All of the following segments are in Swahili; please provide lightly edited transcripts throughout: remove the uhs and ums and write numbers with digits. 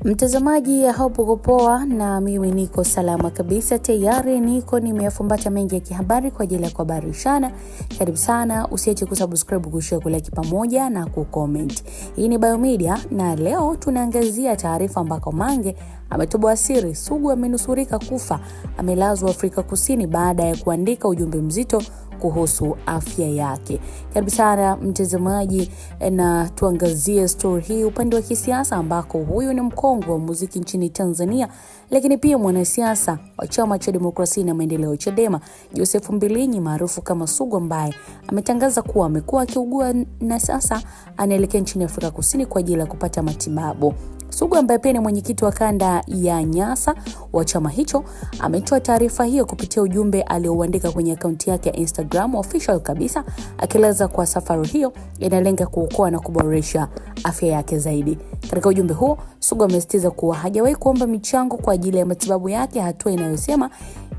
Mtazamaji ya Hope Poa, na mimi niko salama kabisa, tayari nimefumbata mengi ya kihabari kwa ajili ya kuhabarishana. Karibu sana, usiache kusubscribe, kushare, kulike pamoja na kucomment. Hii ni Biomedia na leo tunaangazia taarifa ambako Mange ametoboa siri. Sugu amenusurika kufa, amelazwa Afrika Kusini baada ya kuandika ujumbe mzito kuhusu afya yake. Karibu sana mtazamaji, na tuangazie story hii upande wa kisiasa ambako huyu ni mkongwe wa muziki nchini Tanzania, lakini pia mwanasiasa wa Chama cha Demokrasia na Maendeleo Chadema, Joseph Mbilinyi maarufu kama Sugu, ambaye ametangaza kuwa amekuwa akiugua na sasa anaelekea nchini Afrika Kusini kwa ajili ya kupata matibabu. Sugu, ambaye pia ni mwenyekiti wa kanda ya Nyasa wa chama hicho, ametoa taarifa hiyo kupitia ujumbe alioandika kwenye akaunti yake ya Instagram official kabisa, akieleza kwa safari hiyo inalenga kuokoa na kuboresha afya yake zaidi. Katika ujumbe huo, Sugu amesisitiza kuwa hajawahi kuomba michango kwa ajili ya matibabu yake, hatua inayosema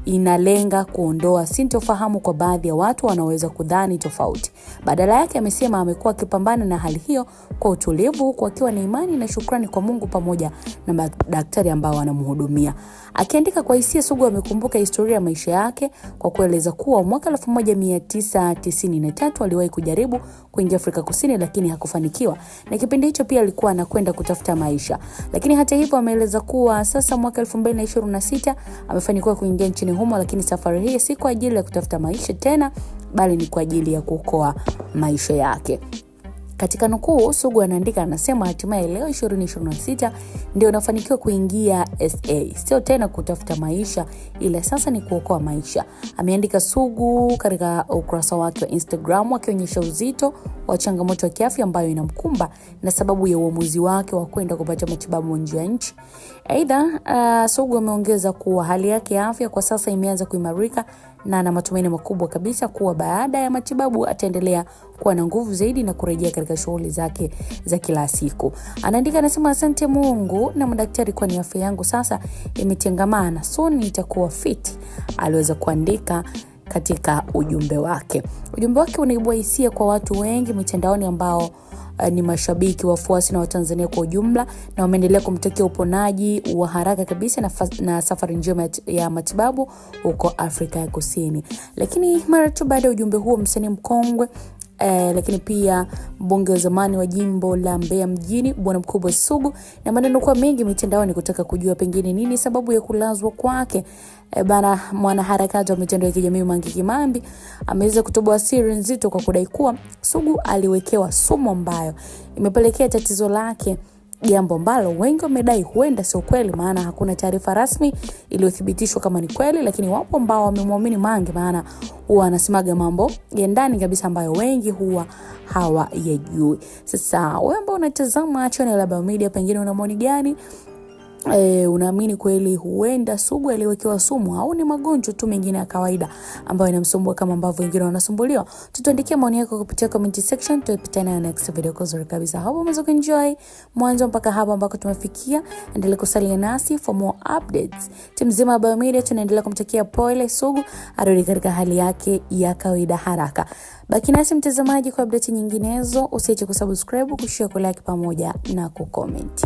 inalenga kuondoa sintofahamu kwa baadhi ya watu wanaweza kudhani tofauti. Badala yake amesema amekuwa akipambana na hali hiyo kwa utulivu, huku akiwa na imani na shukrani kwa Mungu pamoja na madaktari ambao wanamhudumia. Akiandika kwa hisia, Sugu amekumbuka historia ya maisha yake kwa kueleza kuwa mwaka 1993 aliwahi kujaribu kuingia Afrika Kusini lakini hakufanikiwa, na kipindi hicho pia alikuwa anakwenda kutafuta maisha. Lakini hata hivyo ameeleza kuwa sasa mwaka 2026 amefanikiwa kuingia nchini humo, lakini safari hii si kwa ajili ya kutafuta maisha tena, bali ni kwa ajili ya kuokoa maisha yake. Katika nukuu, Sugu anaandika, anasema hatimaye leo 2026 ndio nafanikiwa kuingia SA. Sio tena kutafuta maisha, ila sasa ni kuokoa maisha. Ameandika Sugu katika ukurasa wake wa Instagram, akionyesha uzito wa changamoto ya kiafya ambayo inamkumba na sababu ya uamuzi wake wa kwenda kupata matibabu nje ya nchi. Aidha, Sugu ameongeza kuwa hali yake ya afya kwa sasa imeanza kuimarika na ana matumaini makubwa kabisa kuwa baada ya matibabu ataendelea kuwa na nguvu zaidi na kurejea katika shughuli zake za kila siku. Anaandika, anasema asante Mungu na madaktari, kwa afya yangu sasa imetengamana, soon nitakuwa fit, aliweza kuandika katika ujumbe wake. Ujumbe wake unaibua hisia kwa watu wengi mitandaoni ambao ni mashabiki, wafuasi na Watanzania kwa ujumla, na wameendelea kumtakia uponaji wa haraka kabisa na safari njema ya matibabu huko Afrika ya Kusini. Lakini mara tu baada ya ujumbe huo, msanii mkongwe lakini pia mbunge wa zamani wa jimbo la Mbeya mjini Bwana Mkubwa Sugu, na maneno kwa mengi mitandaoni kutaka kujua pengine nini sababu ya kulazwa kwake. Mwanaharakati wa mitandao ya kijamii Mange Kimambi ameweza kutoboa siri nzito kwa kudai kuwa Sugu aliwekewa sumu ambayo imepelekea tatizo lake, jambo ambalo wengi wamedai huenda sio kweli, maana hakuna taarifa rasmi iliyothibitishwa kama ni kweli. Lakini wapo ambao wamemwamini Mange, maana huwa anasemaga mambo ya ndani kabisa ambayo wengi huwa hawayajui. Sasa wewe ambao unatazama channel ya Biomedia, pengine una maoni gani? Unaamini kweli huenda Sugu aliwekewa sumu au ni magonjwa tu mengine ya kawaida ambayo yanamsumbua kama ambavyo wengine wanasumbuliwa? Tutuandikia maoni yako kupitia comment section, tutapitana na next video kwa uzuri kabisa. Hapo umeweza kuenjoy mwanzo mpaka hapa ambako tumefikia. Endelea kusalia nasi for more updates. Timu nzima ya Biomedia tunaendelea kumtakia pole Sugu arudi katika hali yake ya kawaida haraka. Baki nasi mtazamaji kwa update nyinginezo. Usiache kusubscribe, kushare, kulike pamoja na kucomment.